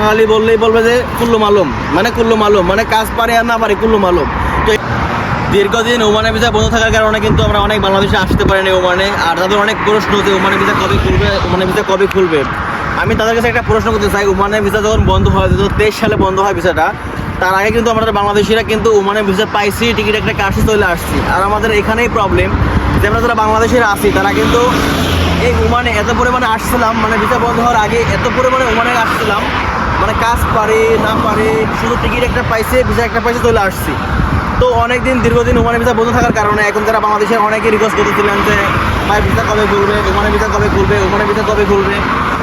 বাঙালি বললেই বলবে যে কুল্লু মালুম, মানে কাজ পারে আর না পারে কুল্লু মালুম। তো দীর্ঘদিন ওমানে ভিসা বন্ধ থাকার কারণে কিন্তু আমরা অনেক বাংলাদেশে আসতে পারিনি ওমানে। আর তাদের অনেক প্রশ্ন যে ওমানে ভিসা কবে খুলবে, ওমানে ভিসা কবে খুলবে। আমি তাদের কাছে একটা প্রশ্ন করতে চাই, ওমানে ভিসা যখন বন্ধ হয় 2023 সালে বন্ধ হয় ভিসাটা, তার আগে কিন্তু আমাদের বাংলাদেশিরা কিন্তু ওমানে ভিসা পাইছি, টিকিট একটা কাটছি, চলে আসছি। আর আমাদের এখানেই প্রবলেম যে আমরা যারা বাংলাদেশিরা আছি তারা কিন্তু এই ওমানে এত পরিমাণে আসছিলাম, মানে ভিসা বন্ধ হওয়ার আগে এত পরিমাণে ওমানে আসছিলাম, মানে কাজ পারে না পারে শুধু টিকিট একটা পাইছে, ভিসা একটা পাইছে, চলে আসছি। তো অনেকদিন দীর্ঘদিন ওমানে ভিসা বন্ধ থাকার কারণে এখন যারা বাংলাদেশের অনেকে রিকোয়েস্ট করতেছিলেন যে ভাই ভিসা কবে খুলবে, ওমানে ভিসা কবে খুলবে, ওমানে ভিসা কবে খুলবে,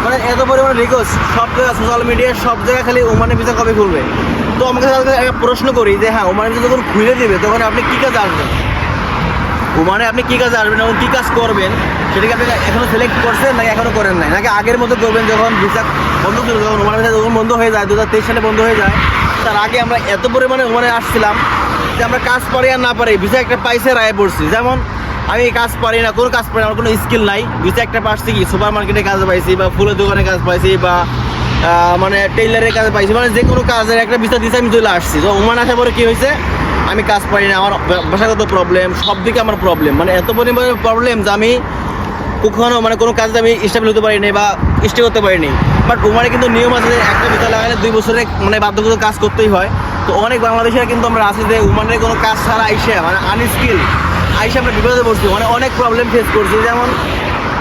মানে এত পরিমাণে রিকোয়েস্ট সব জায়গায়, সোশ্যাল মিডিয়ায় সব জায়গায় খালি ওমানে ভিসা কবে খুলবে। তো আমাকে একটা প্রশ্ন করি যে হ্যাঁ, ওমানে ভিসা যখন খুলে দেবে তখন আপনি কী কাজে আসবেন, ওমানে আপনি কী কাজে আসবেন এবং কী কাজ করবেন, সেটাকে আপনি এখনও সিলেক্ট করছেন নাকি এখনও করেন নাই, নাকি আগের মতো করবেন যখন ভিসা বন্ধ ছিল, যখন ওমানে ভিসা যখন বন্ধ হয়ে যায় 2023 সালে বন্ধ হয়ে যায়, তার আগে আমরা এত পরিমাণে ওমানে আসছিলাম যে আমরা কাজ পারি আর না পারি ভিসা একটা পাইছে রায় পড়ছি। যেমন আমি কাজ পারি না, কোনো কাজ পারি না, আমার কোনো স্কিল নাই, ভিসা একটা পাচ্ছি কি সুপার মার্কেটে কাজ পাইছি বা ফুলের দোকানে কাজ পাইছি বা মানে টেইলারের কাজ পাইছি, মানে যে কোনো কাজের একটা ভিসা দিতে আমি চলে আসছি। তো ওমান আসার পরে কী হয়েছে, আমি কাজ পারি না, আমার ভাষাগত প্রবলেম, সব দিকে আমার প্রবলেম, মানে এত পরিমাণে প্রবলেম যে আমি কখনো মানে কোনো কাজে আমি স্টেবল হতে পারিনি বা স্টে করতে পারিনি। বাট ওমানে কিন্তু নিয়ম আছে যে একটা ভিসা লাগালে 2 বছরে মানে বাধ্যগত কাজ করতেই হয়। তো অনেক বাংলাদেশিরা কিন্তু আমরা আছি যে ওমানের কোনো কাজ ছাড়া আইসে মানে আনস্কিল আইসে আমরা বিপদে পড়ছি, মানে অনেক প্রবলেম ফেস করছি। যেমন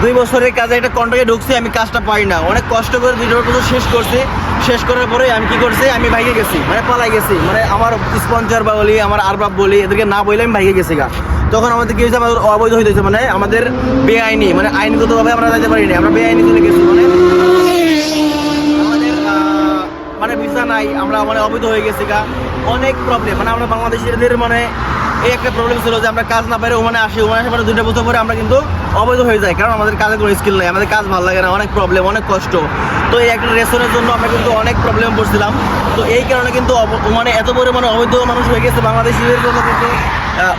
2 বছরের কাজে একটা কন্ট্রাক্টে ঢুকছি, আমি কাজটা পাই না, অনেক কষ্ট করে 2 বছর শেষ করছি। শেষ করার পরে আমি কী করছি, আমি ভাইগে গেছি, মানে পালাই গেছি, মানে আমার স্পন্সর বা বলি আমার আরবাব বলি এদেরকে না বলে আমি ভাইগে গেছি গা। তখন আমাদের কী হয়েছে, আমাদের অবৈধ হইতেছে, মানে আমাদের বেআইনি, মানে আইনগতভাবে আমরা যাইতে পারিনি, আমরা বেআইনি চলে গেছি, মানে আমাদের মানে ভিসা নাই, আমরা মানে অবৈধ হয়ে গেছি গা। অনেক প্রবলেম, মানে আমরা বাংলাদেশিদের মানে এই একটা প্রবলেম ছিল যে আমরা কাজ না পারে ওমানে আসি, ওমানে আসার পরে 2 বছর পরে আমরা কিন্তু অবৈধ হয়ে যাই, কারণ আমাদের কাজের কোনো স্কিল নেই, আমাদের কাজ ভালো লাগে না, অনেক প্রবলেম, অনেক কষ্ট। তো এই একটা রেশনের জন্য আমরা কিন্তু অনেক প্রবলেম পড়ছিলাম। তো এই কারণে কিন্তু ওমানে এত পরিমাণে অবৈধ মানুষ হয়ে গেছে, বাংলাদেশিদের জন্য কিন্তু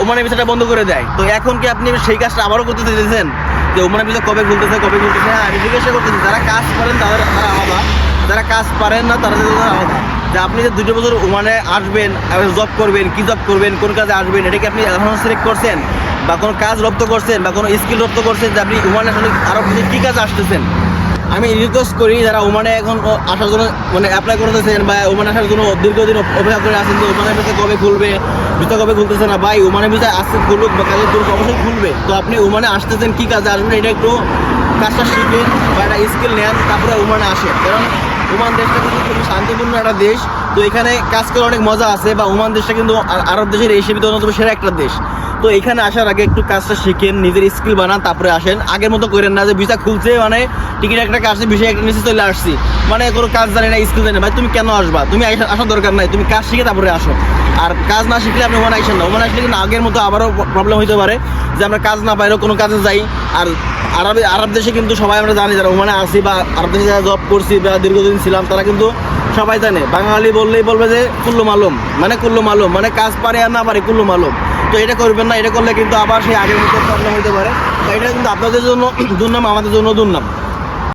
ওমানে ভিসাটা বন্ধ করে দেয়। তো এখন কি আপনি সেই কাজটা আবারও করতে চাইছেন যে ওমানে ভিসা কবে খুলতেছে? হ্যাঁ, আমি জিজ্ঞাসা করতেছি, যারা কাজ করেন তারা আলাদা, যারা কাজ পারেন না তারা আলাদা। যে আপনি যে 2 বছর ওমানে আসবেন, জব করবেন, কী জব করবেন, কোন কাজে আসবেন, এটাকে আপনি এখন সিলেক্ট করছেন বা কোনো কাজ রপ্ত করছেন বা কোনো স্কিল রপ্ত করছেন যে আপনি ওমানে আসলে আরও কী কাজ আসতেছেন। আমি রিকোয়েস্ট করি যারা ওমানে এখন আসার জন্য মানে অ্যাপ্লাই করতেছেন বা ওমানে আসার জন্য দীর্ঘদিন অপেক্ষা করে আসেন যে ওমানে ভিসা কবে খুলবে, ভিসা কবে খুলতেছে না, ভাই ওমানে ভিসা আসতে খুলুক বা কাজের জন্য অবশ্যই খুলবে। তো আপনি ওমানে আসতেছেন, কী কাজে আসবেন, এটা একটু কাজটা শিখেন বা একটা স্কিল নেন, তারপরে ওমানে আসেন। কারণ ওমান দেশটা কিন্তু খুবই শান্তিপূর্ণ একটা দেশ। তো এখানে কাজ করে অনেক মজা আছে, বা ওমান দেশটা কিন্তু আরব দেশের এশিয়ার ভিতরে অন্যতম সেরা একটা দেশ। তো এখানে আসার আগে একটু কাজটা শিখেন, নিজের স্কিল বানান, তারপরে আসেন। আগের মতো করেন না যে ভিসা খুলছে মানে টিকিট একটা কাটছে, ভিসা একটা নিচে চলে আসছি, মানে কোনো কাজ জানি না, স্কিল জানি না। ভাই তুমি কেন আসবা? তুমি আসার দরকার নাই, তুমি কাজ শিখে তারপরে আসো। আর কাজ না শিখলে আপনি ওমান আসেন না। ওমান আসলে কিন্তু আগের মতো আবারও প্রবলেম হতে পারে যে আমরা কাজ না পাইলেও কোনো কাজে যাই। আর আরব দেশে কিন্তু সবাই আমরা জানি, যারা ওমানে আসি বা আরব দেশে যারা জব করছি বা দীর্ঘদিন ছিলাম, তারা কিন্তু সবাই জানে বাঙালি বললেই বলবে যে কুল্লু মালুম, মানে কাজ পারে আর না পারে কুল্লু মালুম। তো এটা করবেন না, এটা করলে কিন্তু আবার সেই আগের মতো প্রবলেম হতে পারে। তো এটা কিন্তু আপনাদের জন্য দুর্নাম, আমাদের জন্য দুর্নাম।